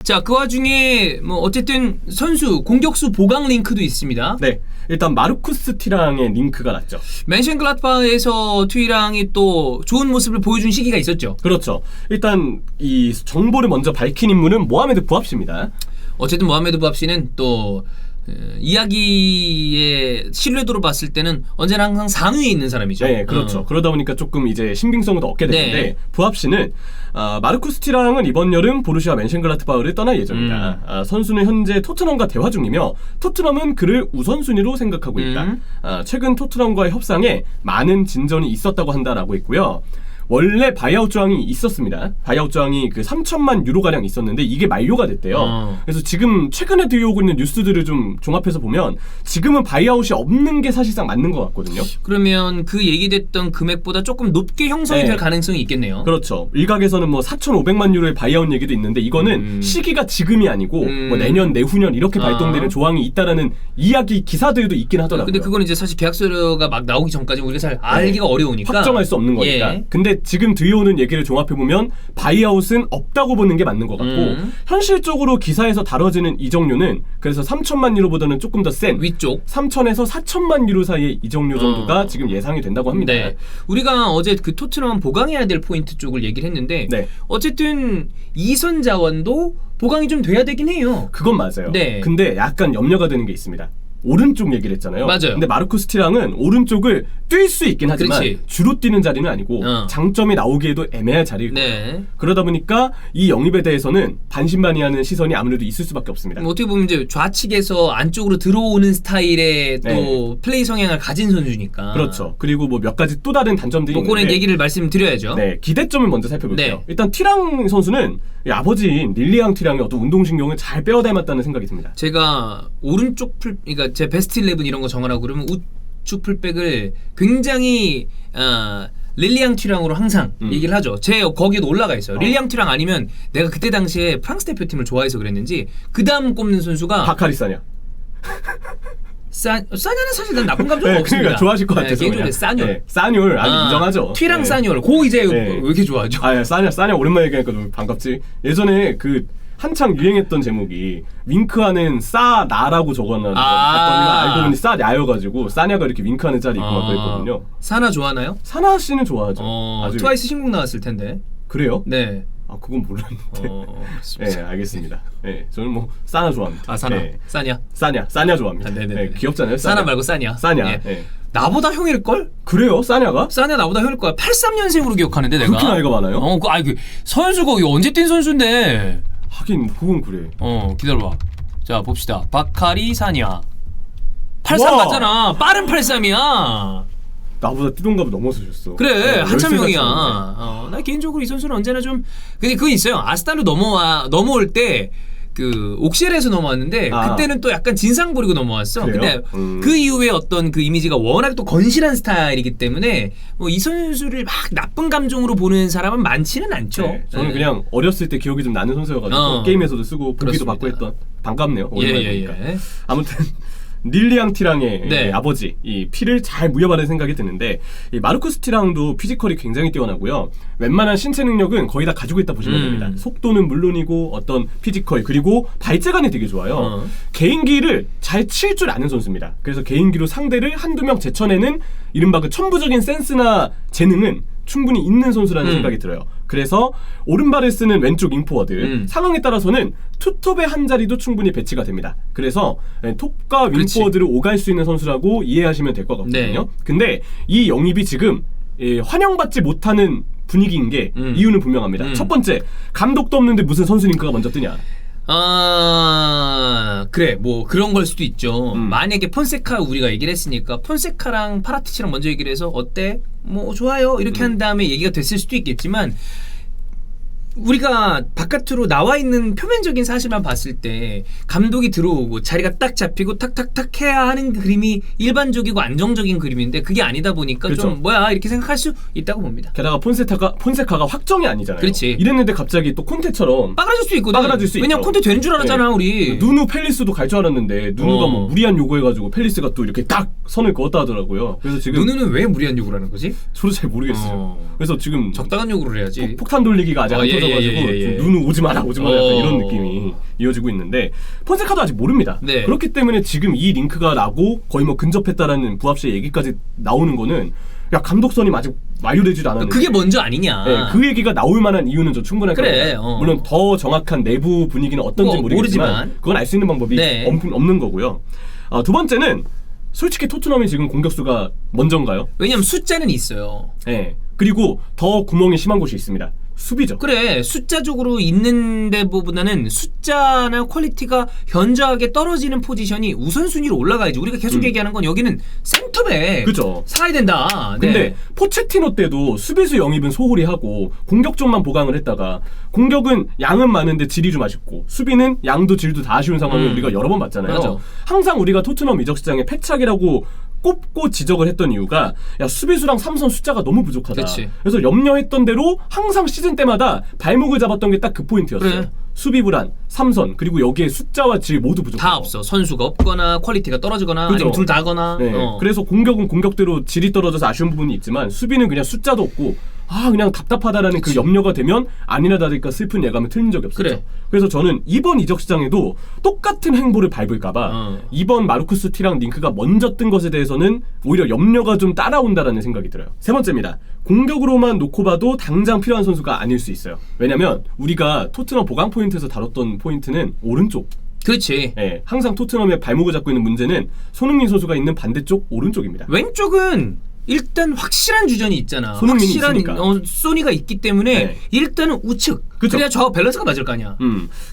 자, 그 와중에 뭐 어쨌든 선수 공격수 보강 링크도 있습니다. 네, 일단 마르쿠스 티랑의 링크가 났죠. 멘션글라드바흐에서 튀랑이 또 좋은 모습을 보여준 시기가 있었죠. 그렇죠. 일단 이 정보를 먼저 밝힌 인물은 모하메드 부합 씨입니다. 어쨌든 모하메드 부합 씨는 또 이야기의 신뢰도로 봤을 때는 언제나 항상 상위에 있는 사람이죠. 네, 그렇죠. 그러다 보니까 조금 이제 신빙성도 얻게 되는데 네. 부합 씨는 마르쿠스 티랑은 이번 여름 보루시아 멘션글라드바흐를 떠날 예정이다. 선수는 현재 토트넘과 대화 중이며 토트넘은 그를 우선순위로 생각하고 있다. 최근 토트넘과의 협상에 많은 진전이 있었다고 한다라고 했고요. 원래 바이아웃 조항이 있었습니다. 바이아웃 조항이 그 3천만 유로 가량 있었는데 이게 만료가 됐대요. 그래서 지금 최근에 들려오고 있는 뉴스들을 좀 종합해서 보면 지금은 바이아웃이 없는 게 사실상 맞는 것 같거든요. 그러면 그 얘기됐던 금액보다 조금 높게 형성이 될 가능성이 있겠네요. 그렇죠. 일각에서는 뭐 4,500만 유로의 바이아웃 얘기도 있는데 이거는 시기가 지금이 아니고 뭐 내년, 내후년 이렇게 발동되는 조항이 있다라는 이야기 기사들도 있긴 하더라고요. 근데 그건 이제 사실 계약서가 막 나오기 전까지 우리가 잘 알기가 어려우니까 확정할 수 없는 거니까. 예. 근데 지금 들려오는 얘기를 종합해보면 바이아웃은 없다고 보는 게 맞는 것 같고 현실적으로 기사에서 다뤄지는 이적료는 그래서 3천만 유로보다는 조금 더 센 위쪽 3천에서 4천만 유로 사이의 이적료 정도가 지금 예상이 된다고 합니다. 네. 우리가 어제 그 토트넘 보강해야 될 포인트 쪽을 얘기를 했는데 네. 어쨌든 이선 자원도 보강이 좀 돼야 되긴 해요. 그건 맞아요. 네. 근데 약간 염려가 되는 게 있습니다. 오른쪽 얘기를 했잖아요. 맞아요. 근데 마르쿠스 티랑은 오른쪽을 뛸 수 있긴 하지만 그렇지. 주로 뛰는 자리는 아니고 장점이 나오기에도 애매할 자리일 거예요. 네. 그러다 보니까 이 영입에 대해서는 반신반의하는 시선이 아무래도 있을 수밖에 없습니다. 어떻게 보면 이제 좌측에서 안쪽으로 들어오는 스타일의 또 네. 플레이 성향을 가진 선수니까. 그렇죠. 그리고 뭐 몇 가지 또 다른 단점들이 그거는 있는데 얘기를 말씀드려야죠. 네, 기대점을 먼저 살펴볼게요. 네. 일단 티랑 선수는 이 아버지인 릴리앙 티랑의 어떤 운동신경을 잘 빼어 닮았다는 생각이 듭니다. 제가 오른쪽 그러니까 제 베스트 11 이런 거 정하라고 그러면 우측 풀백을 굉장히 릴리앙 튀랑으로 항상 얘기를 하죠. 제 거기에도 올라가 있어요. 릴리앙 튀랑 아니면 내가 그때 당시에 프랑스 대표팀을 좋아해서 그랬는지 그 다음 꼽는 선수가 바카리 사냐? 싸냐는 사실 난 나쁜 감정은 네, 없습니다. 그러니까 좋아하실 것 같아서 개인적으로 싸뇨. 네, 싸뇨를 인정하죠. 튀랑 네. 싸뇨. 고 이제 네. 왜 이렇게 좋아하죠? 싸냐 오랜만에 얘기하니까 너무 반갑지. 예전에 그 한창 유행했던 제목이 윙크하는 싸나라고 적어놨던 알고 보니 싸냐여가지고 싸냐가 이렇게 윙크하는 짤이 있고 막 그랬거든요. 사나 좋아하나요? 사나 씨는 좋아하죠. 아주 트와이스 신곡 나왔을 텐데. 그래요? 네. 그건 몰랐는데. 그렇습니다. 네, 알겠습니다. 네, 저는 뭐 싸나 좋아합니다. 사나. 네. 싸냐 좋아합니다. 네네네. 네, 귀엽잖아요. 싸나 말고 싸냐. 싸냐. 예. 네. 나보다 형일걸? 그래요? 싸냐가? 싸냐 나보다 형일 거야. 83년생으로 기억하는데 내가. 그렇게 나이가 많아요? 선수가 언제 뛴 선수인데. 하긴 그건 그래. 기다려봐. 자 봅시다. 바카리 사냐. 83 와. 맞잖아. 빠른 83이야. 나보다 뛰던가 넘어서셨어. 그래 한참 13살 형이야. 차이네. 나 개인적으로 이 선수는 언제나 좀 근데 그거 있어요. 아스달로 넘어올 때 그 옥셀에서 넘어왔는데 그때는 또 약간 진상 부리고 넘어왔어. 그래요? 근데 그 이후에 어떤 그 이미지가 워낙 또 건실한 스타일이기 때문에 뭐 이 선수를 막 나쁜 감정으로 보는 사람은 많지는 않죠. 네, 저는 그냥 어렸을 때 기억이 좀 나는 선수여가지고 게임에서도 쓰고 보기도 그렇습니다. 받고 했던 반갑네요. 오랜만에 보니까. 예. 아무튼 릴리앙 티랑의 네. 아버지 이 피를 잘 무여받은 생각이 드는데 이 마르쿠스 티랑도 피지컬이 굉장히 뛰어나고요. 웬만한 신체 능력은 거의 다 가지고 있다 보시면 됩니다. 속도는 물론이고 어떤 피지컬 그리고 발재간이 되게 좋아요. 개인기를 잘 칠 줄 아는 선수입니다. 그래서 개인기로 상대를 한두 명 제쳐내는 이른바 그 천부적인 센스나 재능은 충분히 있는 선수라는 생각이 들어요. 그래서 오른발을 쓰는 왼쪽 윙포워드 상황에 따라서는 투톱의 한 자리도 충분히 배치가 됩니다. 그래서 톱과 윙포워드를 오갈 수 있는 선수라고 이해하시면 될 것 같거든요. 네. 근데 이 영입이 지금 환영받지 못하는 분위기인 게 이유는 분명합니다. 첫 번째, 감독도 없는데 무슨 선수 링크가 먼저 뜨냐. 그래 뭐 그런 걸 수도 있죠. 만약에 폰세카 우리가 얘기를 했으니까 폰세카랑 파라티치랑 먼저 얘기를 해서 어때? 뭐 좋아요 이렇게 한 다음에 얘기가 됐을 수도 있겠지만 우리가 바깥으로 나와 있는 표면적인 사실만 봤을 때 감독이 들어오고 자리가 딱 잡히고 탁탁탁 해야 하는 그림이 일반적이고 안정적인 그림인데 그게 아니다 보니까 그렇죠. 좀 뭐야 이렇게 생각할 수 있다고 봅니다. 게다가 폰세카가 확정이 아니잖아요. 그렇지. 이랬는데 갑자기 또 콘테처럼 빠그라질 수 있거든. 빠그라질 수 왜냐면 있죠. 콘테 되는 줄 알았잖아 네. 우리. 누누 펠리스도 갈 줄 알았는데 누누가 뭐 무리한 요구해가지고 펠리스가 또 이렇게 딱 선을 그었다 하더라고요. 그래서 지금 누누는 왜 무리한 요구를 하는 거지? 저도 잘 모르겠어요. 그래서 지금 적당한 요구를 해야지. 폭탄 돌리기가 아직 안 예. 터져가지고 예. 좀 눈 오지 마라 약간 이런 느낌이 이어지고 있는데 폰세카도 아직 모릅니다. 네. 그렇기 때문에 지금 이 링크가 나고 거의 뭐 근접했다라는 부합시의 얘기까지 나오는 거는 야 감독선이 아직 완료되지도 않았는데 그게 먼저 아니냐. 네, 그 얘기가 나올 만한 이유는 좀 충분할 그래, 겁니다. 물론 더 정확한 내부 분위기는 어떤지 뭐, 모르겠지만 모르지만. 그건 알 수 있는 방법이 네. 없는 거고요. 두 번째는 솔직히 토트넘이 지금 공격수가 먼저인가요? 왜냐면 숫자는 있어요. 네. 그리고 더 구멍이 심한 곳이 있습니다. 수비죠. 그래, 숫자적으로 있는 데보다는 숫자나 퀄리티가 현저하게 떨어지는 포지션이 우선순위로 올라가야지. 우리가 계속 얘기하는 건 여기는 센터백 그죠. 살아야 된다. 근데 네. 포체티노 때도 수비수 영입은 소홀히 하고 공격 쪽만 보강을 했다가 공격은 양은 많은데 질이 좀 아쉽고 수비는 양도 질도 다 아쉬운 상황을 우리가 여러 번 봤잖아요. 맞아. 항상 우리가 토트넘 이적 시장의 패착이라고 꼽고 지적을 했던 이유가 야 수비수랑 삼선 숫자가 너무 부족하다. 그치. 그래서 염려했던 대로 항상 시즌 때마다 발목을 잡았던 게 딱 그 포인트였어요. 그래. 수비 불안, 삼선 그리고 여기에 숫자와 질 모두 부족하다. 다 없어. 선수가 없거나 퀄리티가 떨어지거나 그죠. 아니면 둘 다거나. 네. 그래서 공격은 공격대로 질이 떨어져서 아쉬운 부분이 있지만 수비는 그냥 숫자도 없고 그냥 답답하다라는 그 염려가 되면 아니나 다를까 슬픈 예감을 틀린 적이 없었죠. 그래. 그래서 저는 이번 이적 시장에도 똑같은 행보를 밟을까봐 이번 마르쿠스 티랑 링크가 먼저 뜬 것에 대해서는 오히려 염려가 좀 따라온다라는 생각이 들어요. 세 번째입니다. 공격으로만 놓고 봐도 당장 필요한 선수가 아닐 수 있어요. 왜냐면 우리가 토트넘 보강 포인트에서 다뤘던 포인트는 오른쪽. 그렇지. 네, 항상 토트넘의 발목을 잡고 있는 문제는 손흥민 선수가 있는 반대쪽 오른쪽입니다. 왼쪽은 일단 확실한 주전이 있잖아. 손흥민이 확실한 있으니까. 소니가 있기 때문에 네. 일단은 우측. 그쵸. 그래야 저 밸런스가 맞을 거 아니야.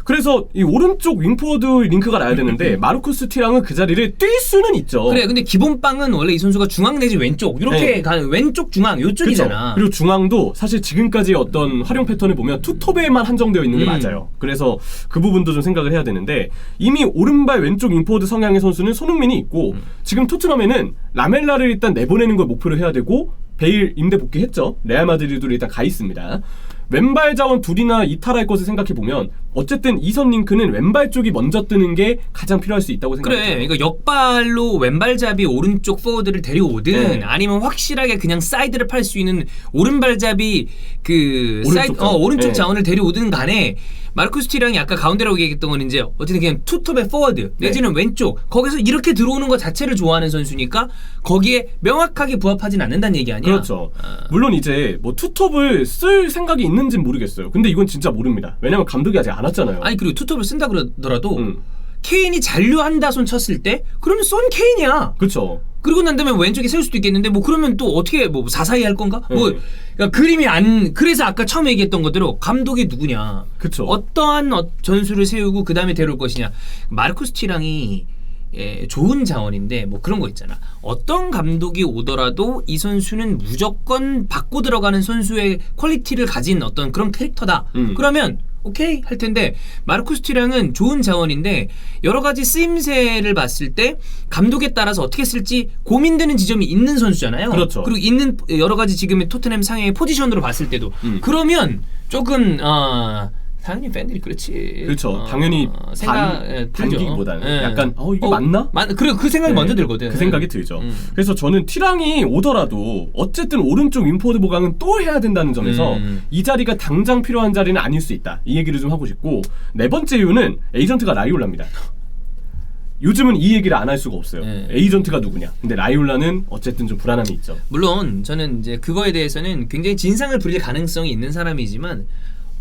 그래서 이 오른쪽 윙포워드 링크가 나야 되는데 마르쿠스 티랑은 그 자리를 뛸 수는 있죠. 그래, 근데 기본빵은 원래 이 선수가 중앙 내지 왼쪽 이렇게 네. 가는 왼쪽 중앙 요쪽이잖아. 그쵸? 그리고 중앙도 사실 지금까지의 어떤 활용 패턴을 보면 투톱에만 한정되어 있는 게 맞아요. 그래서 그 부분도 좀 생각을 해야 되는데 이미 오른발 왼쪽 윙포워드 성향의 선수는 손흥민이 있고 지금 토트넘에는 라멜라를 일단 내보내는 걸 목표로 해야 되고 베일 임대 복귀했죠. 레알 마드리드로 일단 가 있습니다. 왼발 자원 둘이나 이탈할 것을 생각해보면 어쨌든 이선 링크는 왼발 쪽이 먼저 뜨는 게 가장 필요할 수 있다고 생각해요. 그래, 이거 역발로 왼발잡이 오른쪽 포워드를 데려오든 네. 아니면 확실하게 그냥 사이드를 팔 수 있는 오른발잡이 그 오른쪽 사이드 자원. 오른쪽 네. 자원을 데려오든 간에 마르쿠스 티랑이 아까 가운데라고 얘기했던 건 이제 어쨌든 그냥 투톱의 포워드 내지는 왼쪽 거기서 이렇게 들어오는 것 자체를 좋아하는 선수니까 거기에 명확하게 부합하진 않는다는 얘기 아니야? 그렇죠. 물론 이제 뭐 투톱을 쓸 생각이 있는지는 모르겠어요. 근데 이건 진짜 모릅니다. 왜냐면 감독이 아직 안 왔잖아요. 아니 그리고 투톱을 쓴다 그러더라도 케인이 잔류한다 손 쳤을 때 그러면 쏜 케인이야. 그렇죠. 그리고 난 다음에 왼쪽에 세울 수도 있겠는데 뭐 그러면 또 어떻게 뭐 4-4-2 할 건가? 뭐 네. 그러니까 그림이 안 그래서 아까 처음에 얘기했던 것대로 감독이 누구냐? 그쵸. 어떠한 전술을 세우고 그 다음에 데려올 것이냐? 마르쿠스 티랑이 좋은 자원인데 뭐 그런 거 있잖아. 어떤 감독이 오더라도 이 선수는 무조건 받고 들어가는 선수의 퀄리티를 가진 어떤 그런 캐릭터다. 그러면 오케이 할 텐데 마르쿠스 티랑은 좋은 자원인데 여러 가지 쓰임새를 봤을 때 감독에 따라서 어떻게 쓸지 고민되는 지점이 있는 선수잖아요. 그렇죠. 그리고 있는 여러 가지 지금의 토트넘 상의 포지션으로 봤을 때도 그러면 조금 당연히 팬들이 그렇지. 그렇죠. 당연히 반기보다는 약간 이게 맞나? 그래 그 생각이 먼저 들거든. 그 생각이 들죠. 그래서 저는 티랑이 오더라도 어쨌든 오른쪽 윈포워드 보강은 또 해야 된다는 점에서 이 자리가 당장 필요한 자리는 아닐 수 있다. 이 얘기를 좀 하고 싶고 네 번째 이유는 에이전트가 라이올라입니다. 요즘은 이 얘기를 안 할 수가 없어요. 에이전트가 누구냐. 근데 라이올라는 어쨌든 좀 불안함이 있죠. 물론 저는 이제 그거에 대해서는 굉장히 진상을 부릴 가능성이 있는 사람이지만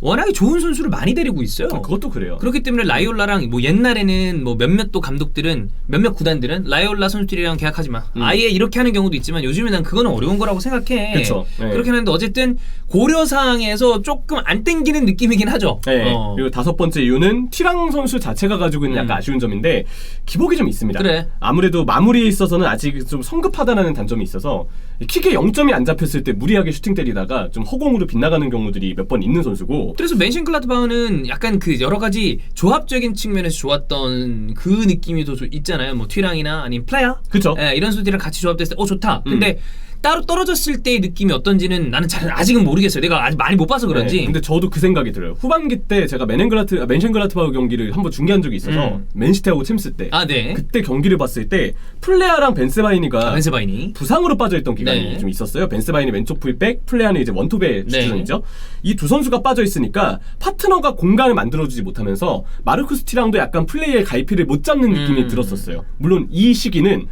워낙에 좋은 선수를 많이 데리고 있어요. 그것도 그래요. 그렇기 때문에 라이올라랑 뭐 옛날에는 뭐 몇몇 또 감독들은 몇몇 구단들은 라이올라 선수들이랑 계약하지 마. 아예 이렇게 하는 경우도 있지만 요즘에 난 그거는 어려운 거라고 생각해. 그쵸. 네. 그렇게 하는데 어쨌든 고려 사항에서 조금 안 땡기는 느낌이긴 하죠. 네. 그리고 다섯 번째 이유는 티랑 선수 자체가 가지고 있는 약간 아쉬운 점인데 기복이 좀 있습니다. 그래. 아무래도 마무리에 있어서는 아직 좀 성급하다는 단점이 있어서 킥에 0점이 안 잡혔을 때 무리하게 슈팅 때리다가 좀 허공으로 빗나가는 경우들이 몇 번 있는 선수고. 그래서 멘션글라드바흐는 약간 그 여러 가지 조합적인 측면에서 좋았던 그 느낌이 더 있잖아요. 뭐 튀랑이나 아니면 플레야, 그쵸. 이런 선수들이랑 같이 조합됐을 때 좋다. 근데 따로 떨어졌을 때의 느낌이 어떤지는 나는 잘 아직은 모르겠어요. 내가 아직 많이 못 봐서 그런지. 네, 근데 저도 그 생각이 들어요. 후반기 때 제가 맨션글라트바흐 경기를 한번 중계한 적이 있어서 맨시티하고 챔스 때 아, 네. 그때 경기를 봤을 때 플레아랑 벤세바이니가 벤세바이니 부상으로 빠져있던 기간이 네. 좀 있었어요. 벤세바이니 왼쪽 풀백, 플레아는 이제 원톱의 네. 주전이죠. 이 두 선수가 빠져있으니까 파트너가 공간을 만들어주지 못하면서 마르쿠스 티랑도 약간 플레이의 갈피를 못 잡는 느낌이 들었었어요. 물론 이 시기는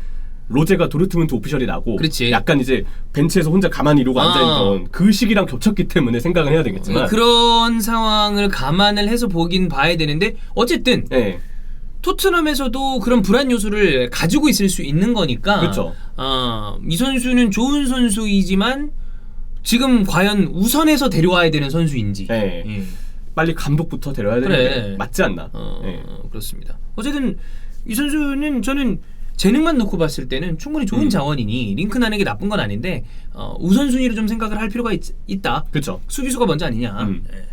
로제가 도르트문트 오피셜이 나고 그렇지. 약간 이제 벤치에서 혼자 가만히 이러고 앉아있던 그 시기랑 겹쳤기 때문에 생각을 해야 되겠지만 그런 상황을 감안을 해서 보긴 봐야 되는데 어쨌든 네. 토트넘에서도 그런 불안 요소를 가지고 있을 수 있는 거니까 그쵸. 이 선수는 좋은 선수이지만 지금 과연 우선해서 데려와야 되는 선수인지 네. 예. 빨리 감독부터 데려야 그래. 되는데 맞지 않나. 네. 그렇습니다. 어쨌든 이 선수는 저는 재능만 놓고 봤을 때는 충분히 좋은 자원이니 링크나는 게 나쁜 건 아닌데 우선순위로 좀 생각을 할 필요가 있다. 그렇죠. 수비수가 먼저 아니냐. 음. 예.